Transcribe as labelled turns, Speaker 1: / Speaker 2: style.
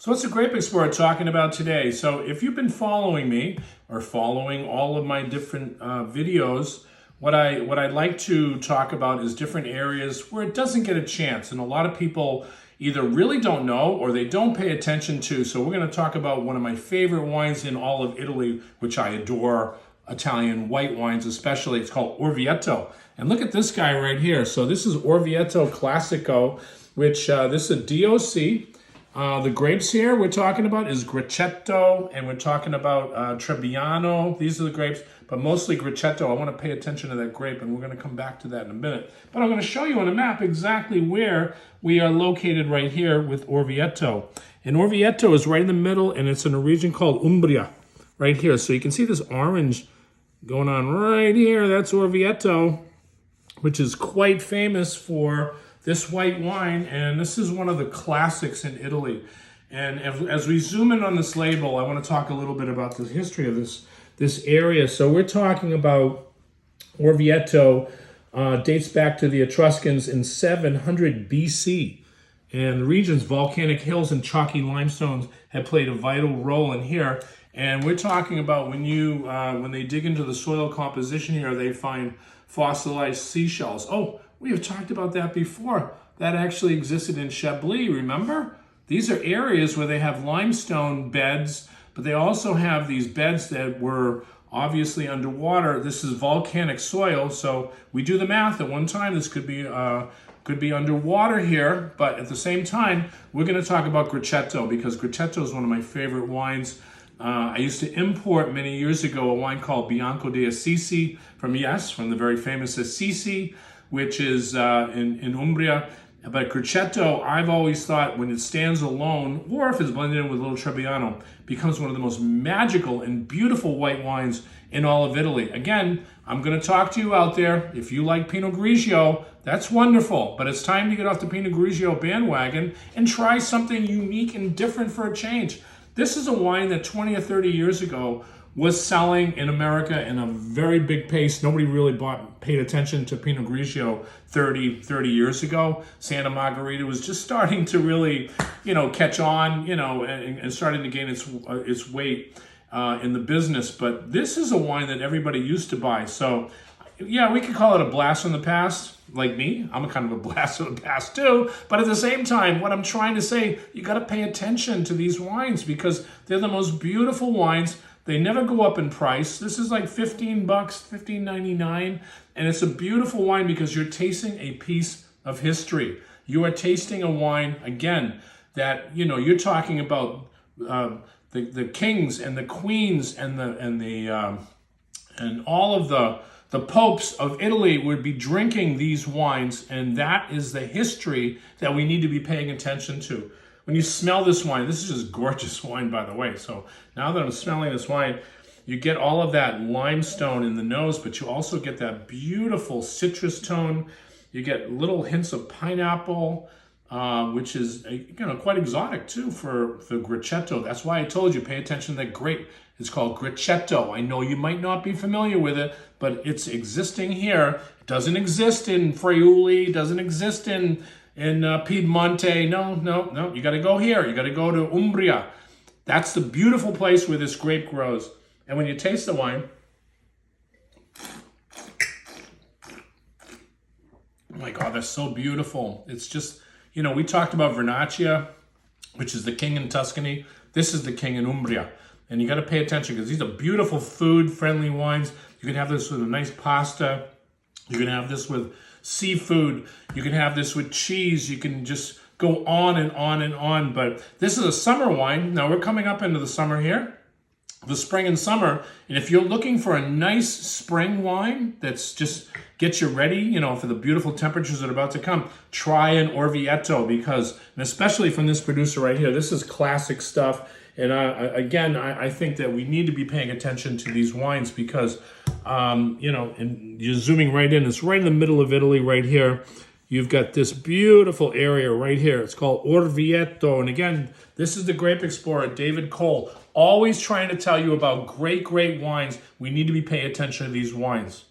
Speaker 1: So what's the Grape Explorer talking about today? So if you've been following me or following all of my different videos, what I'd like to talk about is different areas where it doesn't get a chance. And a lot of people either really don't know or they don't pay attention to. So we're going to talk about one of my favorite wines in all of Italy, which I adore, Italian white wines especially. It's called Orvieto. And look at this guy right here. So this is Orvieto Classico, which this is a DOC. The grapes here we're talking about is Grechetto, and we're talking about Trebbiano. These are the grapes, but mostly Grechetto. I want to pay attention to that grape, and we're going to come back to that in a minute. But I'm going to show you on a map exactly where we are located right here with Orvieto. And Orvieto is right in the middle, and it's in a region called Umbria, right here. So you can see this orange going on right here. That's Orvieto, which is quite famous for this white wine, and this is one of the classics in Italy. And as we zoom in on this label, I want to talk a little bit about the history of this area. So we're talking about Orvieto dates back to the Etruscans in 700 BC. And the region's volcanic hills and chalky limestones have played a vital role in here. And we're talking about when they dig into the soil composition here, they find fossilized seashells. Oh, we have talked about that before. That actually existed in Chablis, remember? These are areas where they have limestone beds, but they also have these beds that were obviously underwater. This is volcanic soil, so we do the math. At one time, this could be underwater here, but at the same time, we're going to talk about Grechetto because Grechetto is one of my favorite wines. I used to import many years ago a wine called Bianco di Assisi from the very famous Assisi, which is in Umbria. But Grechetto, I've always thought when it stands alone, or if it's blended in with a little Trebbiano, becomes one of the most magical and beautiful white wines in all of Italy. Again, I'm going to talk to you out there. If you like Pinot Grigio, that's wonderful. But it's time to get off the Pinot Grigio bandwagon and try something unique and different for a change. This is a wine that 20 or 30 years ago was selling in America in a very big pace. Nobody really paid attention to Pinot Grigio 30 years ago. Santa Margherita was just starting to really, catch on, and starting to gain its weight in the business. But this is a wine that everybody used to buy. So, yeah, we could call it a blast from the past. Like me, I'm a kind of a blast from the past too. But at the same time, what I'm trying to say, you got to pay attention to these wines because they're the most beautiful wines. They never go up in price. This is like $15, $15.99, and it's a beautiful wine because you're tasting a piece of history. You are tasting a wine again that you're talking about the kings and the queens and all of the popes of Italy would be drinking these wines, and that is the history that we need to be paying attention to. When you smell this wine, this is just gorgeous wine, by the way. So now that I'm smelling this wine, you get all of that limestone in the nose, but you also get that beautiful citrus tone. You get little hints of pineapple, which is quite exotic too for Grechetto. That's why I told you, pay attention to that grape. It's called Grechetto. I know you might not be familiar with it, but it's existing here. It doesn't exist in Friuli, doesn't exist in Piedmonte. No. You got to go here. You got to go to Umbria. That's the beautiful place where this grape grows. And when you taste the wine, oh my God, that's so beautiful. It's just, we talked about Vernaccia, which is the king in Tuscany. This is the king in Umbria. And you got to pay attention because these are beautiful food-friendly wines. You can have this with a nice pasta. You can have this with seafood. You can have this with cheese. You can just go on and on and on. But this is a summer wine. Now we're coming up into the summer here, the spring and summer. And if you're looking for a nice spring wine that's just gets you ready, for the beautiful temperatures that are about to come, try an Orvieto because, and especially from this producer right here, this is classic stuff. And I think that we need to be paying attention to these wines because, and you're zooming right in. It's right in the middle of Italy right here. You've got this beautiful area right here. It's called Orvieto. And again, this is the Grape Explorer, David Cole, always trying to tell you about great, great wines. We need to be paying attention to these wines.